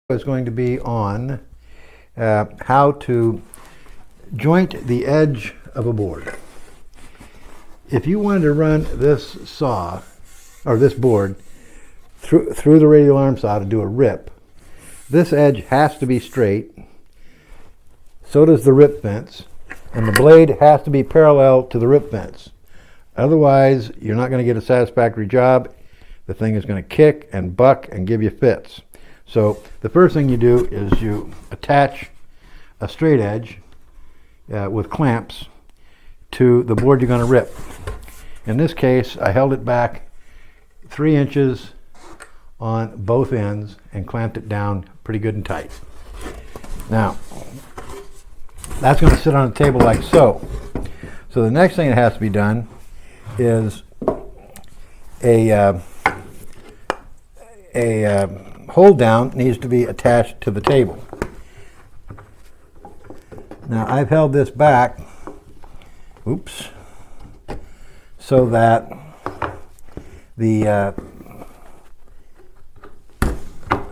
is going to be on how to joint the edge of a board. If you wanted to run this saw or this board through the radial arm saw to do a rip, this edge has to be straight, so does the rip fence, and the blade has to be parallel to the rip fence. Otherwise, you're not going to get a satisfactory job. The thing is going to kick and buck and give you fits. So the first thing you do is you attach a straight edge with clamps to the board you're going to rip. In this case, I held it back 3 inches on both ends and clamped it down pretty good and tight. Now, that's going to sit on a table like so. So the next thing that has to be done is a hold down needs to be attached to the table. Now I've held this back, so that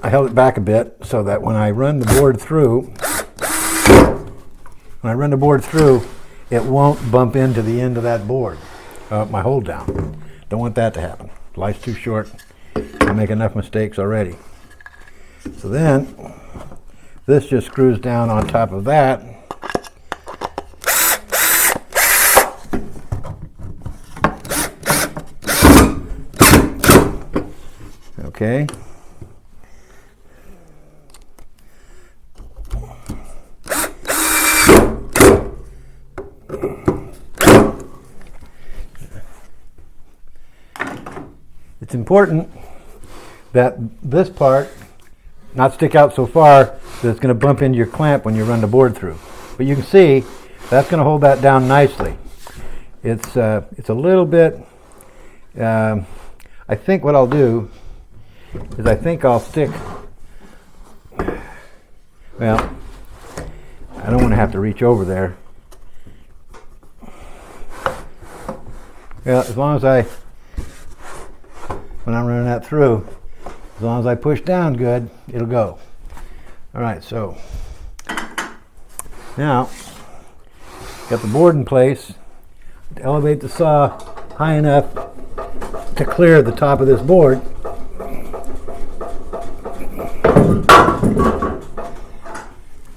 I held it back a bit so that when I run the board through, it won't bump into the end of that board, my hold down. Don't want that to happen. Life's too short. I make enough mistakes already. So then, this just screws down on top of that. Okay. It's important that this part not stick out so far that it's going to bump into your clamp when you run the board through. But you can see that's going to hold that down nicely. It's a little bit, I think what I'll do is I think I'll stick, well, I don't want to have to reach over there. Well, as long as when I'm running that through, as long as I push down good, it'll go. All right, so now got the board in place. To elevate the saw high enough to clear the top of this board.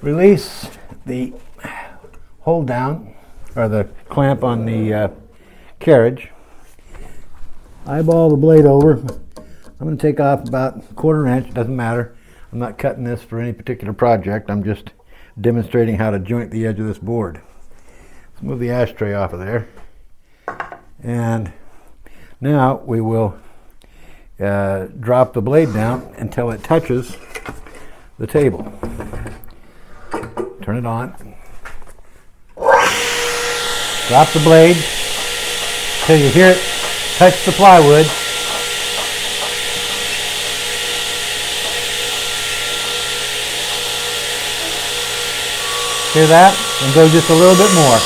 Release the hold down or the clamp on the carriage. Eyeball the blade over. I'm going to take off about 1/4 inch, doesn't matter. I'm not cutting this for any particular project. I'm just demonstrating how to joint the edge of this board. Let's move the ashtray off of there. And now we will drop the blade down until it touches the table. Turn it on. Drop the blade till you hear it touch the plywood. Hear that? And go just a little bit more.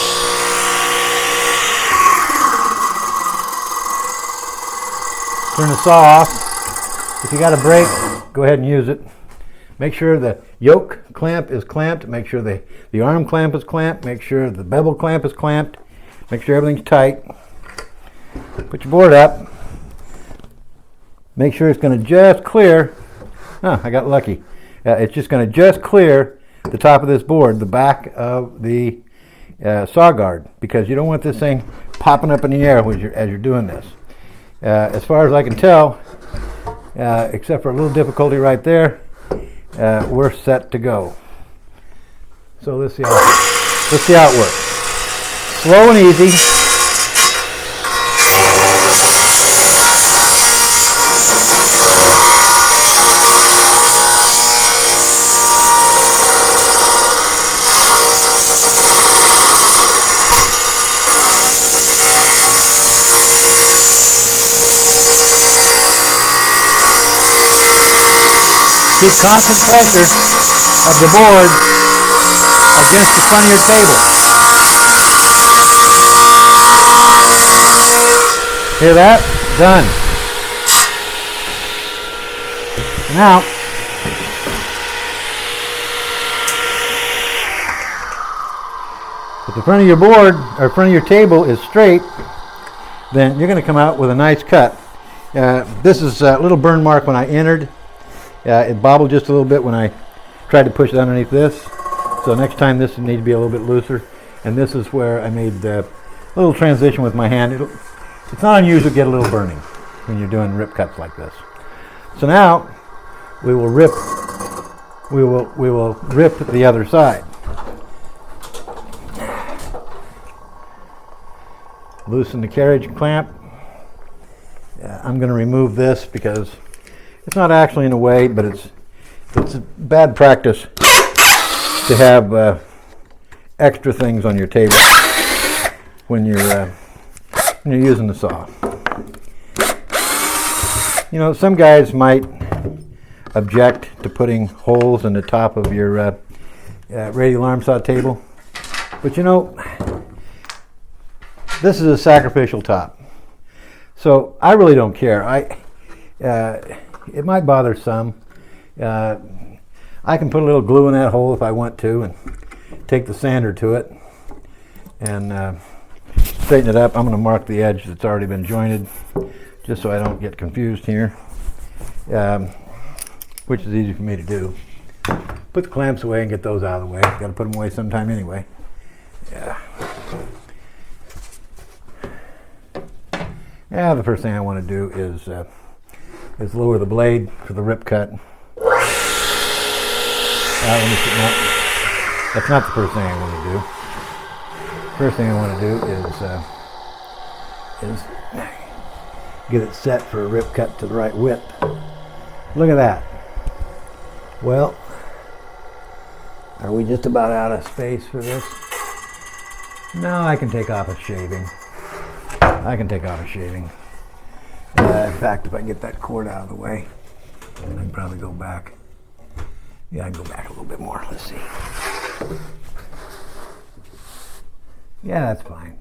Turn the saw off. If you got a brake, go ahead and use it. Make sure the yoke clamp is clamped. Make sure the arm clamp is clamped. Make sure the bevel clamp is clamped. Make sure everything's tight. Put your board up. Make sure it's going to just clear. Oh, I got lucky. It's just going to just clear the top of this board, the back of the saw guard, because you don't want this thing popping up in the air as you're doing this. As far as I can tell, except for a little difficulty right there, we're set to go. So let's see how it works. Slow and easy. Keep constant pressure of the board against the front of your table. Hear that? Done. Now, If the front of your board or front of your table is straight, then you're going to come out with a nice cut. This is a little burn mark when I entered. It bobbled just a little bit when I tried to push it underneath this. So next time this will need to be a little bit looser. And this is where I made a little transition with my hand. It's not unusual to get a little burning when you're doing rip cuts like this. So now we will rip the other side. Loosen the carriage clamp. I'm going to remove this because it's not actually in the way, but it's a bad practice to have extra things on your table when you're using the saw. You know, some guys might object to putting holes in the top of your radial arm saw table, but you know, this is a sacrificial top, so I really don't care. It might bother some. I can put a little glue in that hole if I want to, and take the sander to it and straighten it up. I'm going to mark the edge that's already been jointed, just so I don't get confused here, which is easy for me to do. Put the clamps away and get those out of the way. Got to put them away sometime anyway. The first thing I want to do is lower the blade for the rip cut. That's not the first thing I want to do. First thing I want to do is get it set for a rip cut to the right width. Look at that. Well, are we just about out of space for this? No, I can take off a shaving. In fact, if I get that cord out of the way, I can probably go back. Yeah, I can go back a little bit more. Let's see. Yeah, that's fine.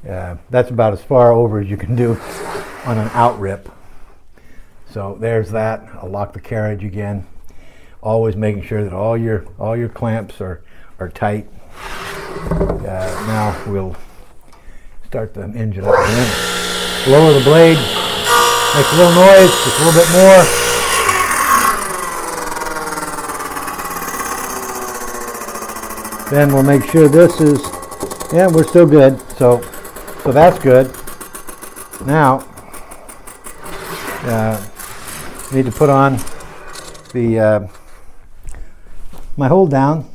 That's about as far over as you can do on an out rip. So there's that. I'll lock the carriage again. Always making sure that all your clamps are tight. Now we'll start the engine up again. Lower the blade. Makes a little noise, just a little bit more. Then we'll make sure this is, yeah, we're still good. So that's good. Now, need to put on the my hold down.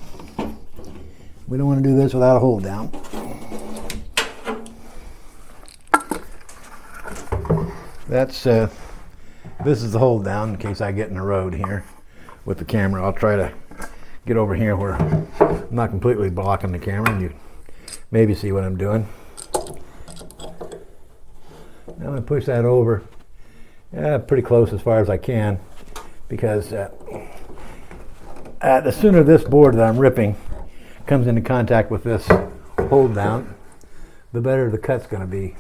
We don't want to do this without a hold down. That's this is the hold down in case I get in the road here with the camera. I'll try to get over here where I'm not completely blocking the camera and you maybe see what I'm doing. Now I'm going to push that over pretty close as far as I can, because the sooner this board that I'm ripping comes into contact with this hold down, the better the cut's going to be.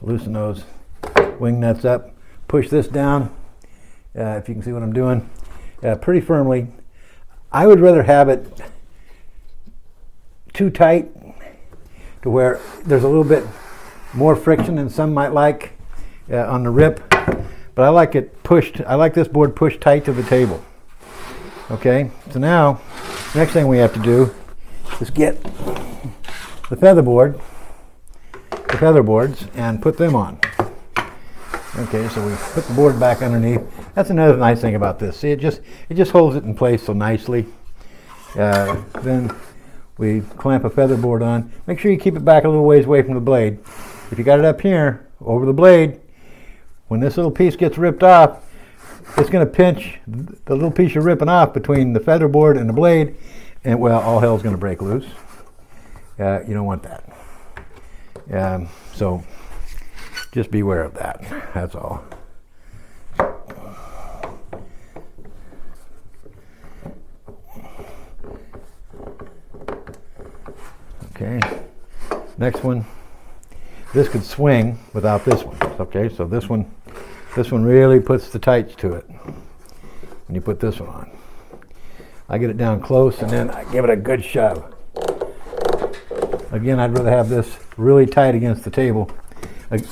Loosen those wing nuts up, push this down, if you can see what I'm doing, pretty firmly. I would rather have it too tight to where there's a little bit more friction than some might like on the rip, but I like it pushed. I like this board pushed tight to the table. Okay, so now next thing we have to do is get the featherboards and put them on. Okay, so we put the board back underneath. That's another nice thing about this. See, it just holds it in place so nicely. Then we clamp a featherboard on. Make sure you keep it back a little ways away from the blade. If you got it up here over the blade, when this little piece gets ripped off, it's going to pinch the little piece you're ripping off between the featherboard and the blade, and well, all hell's going to break loose. You don't want that. So just beware of that. That's all. Okay. Next one. This could swing without this one. Okay, so this one really puts the tights to it when you put this one on. I get it down close and then I give it a good shove. Again, I'd rather have this really tight against the table,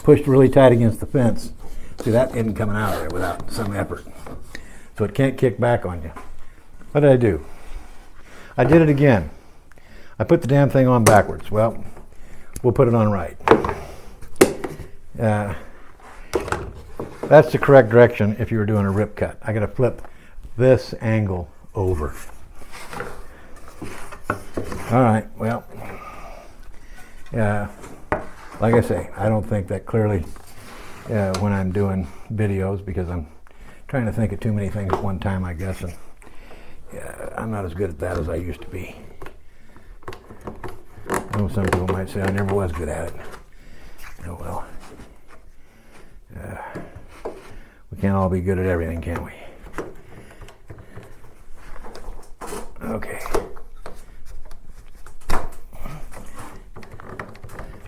pushed really tight against the fence. See, that isn't coming out of there without some effort. So it can't kick back on you. What did I do? I did it again. I put the damn thing on backwards. Well, we'll put it on right. That's the correct direction if you were doing a rip cut. I got to flip this angle over. All right, well, like I say, I don't think that clearly when I'm doing videos, because I'm trying to think of too many things at one time, I guess, and I'm not as good at that as I used to be. I know some people might say I never was good at it. Oh well. We can't all be good at everything, can we? Okay.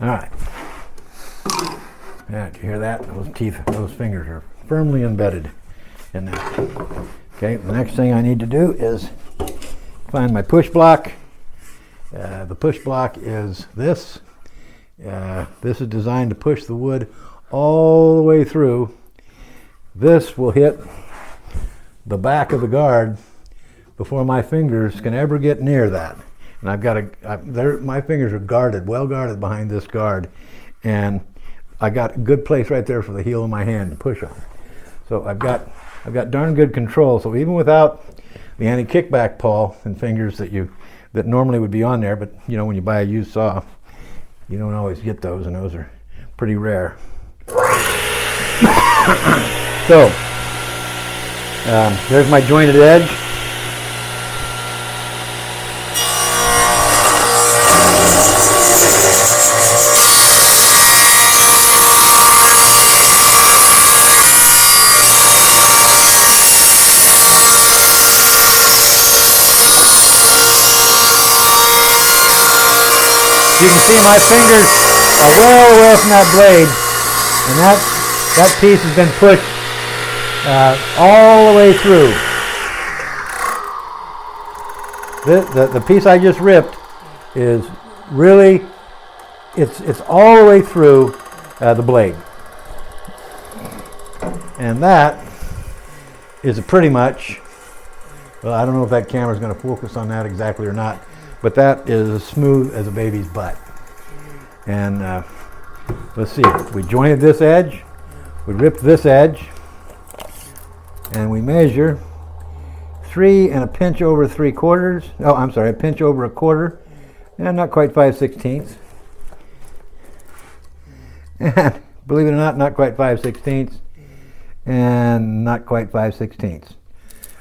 All right. Yeah, did you hear that? Those teeth, those fingers are firmly embedded in that. Okay, the next thing I need to do is find my push block. The push block is this. This is designed to push the wood all the way through. This will hit the back of the guard before my fingers can ever get near that. And I've got my fingers are guarded, well guarded behind this guard, and I got a good place right there for the heel of my hand to push on. So I've got darn good control. So even without the anti-kickback pawl and fingers that normally would be on there, but you know, when you buy a used saw, you don't always get those, and those are pretty rare. So there's my jointed edge. You can see my fingers are well away from that blade, and that piece has been pushed all the way through. The piece I just ripped is really, it's all the way through the blade. And that is pretty much, well, I don't know if that camera's going to focus on that exactly or not, but that is as smooth as a baby's butt. And let's see, we jointed this edge, we ripped this edge, and we measure 3 and a pinch over 3/4. Oh, I'm sorry, a pinch over a quarter, and not quite 5/16. And believe it or not quite 5/16, and not quite 5/16.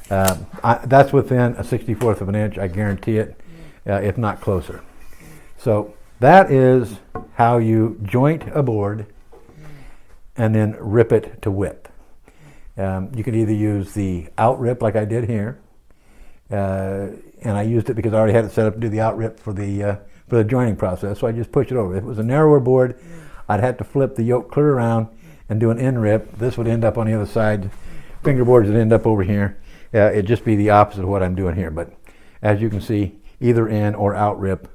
That's within a 64th of an inch, I guarantee it, if not closer. So that is how you joint a board and then rip it to width. You can either use the out rip like I did here, and I used it because I already had it set up to do the out rip for the joining process, so I just pushed it over. If it was a narrower board, I'd have to flip the yoke clear around and do an in rip. This would end up on the other side. Fingerboards would end up over here. It'd just be the opposite of what I'm doing here, but as you can see, either in or out rip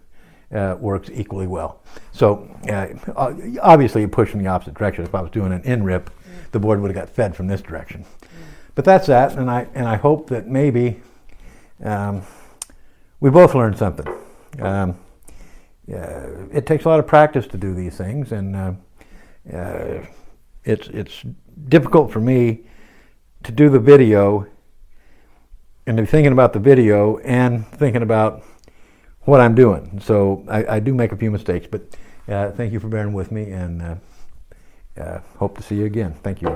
works equally well. So obviously you push in the opposite direction. If I was doing an in rip, the board would have got fed from this direction. But that's that, and I hope that maybe we both learned something. It takes a lot of practice to do these things, and it's difficult for me to do the video and to be thinking about the video and thinking about what I'm doing. So I do make a few mistakes, but thank you for bearing with me, and hope to see you again. Thank you.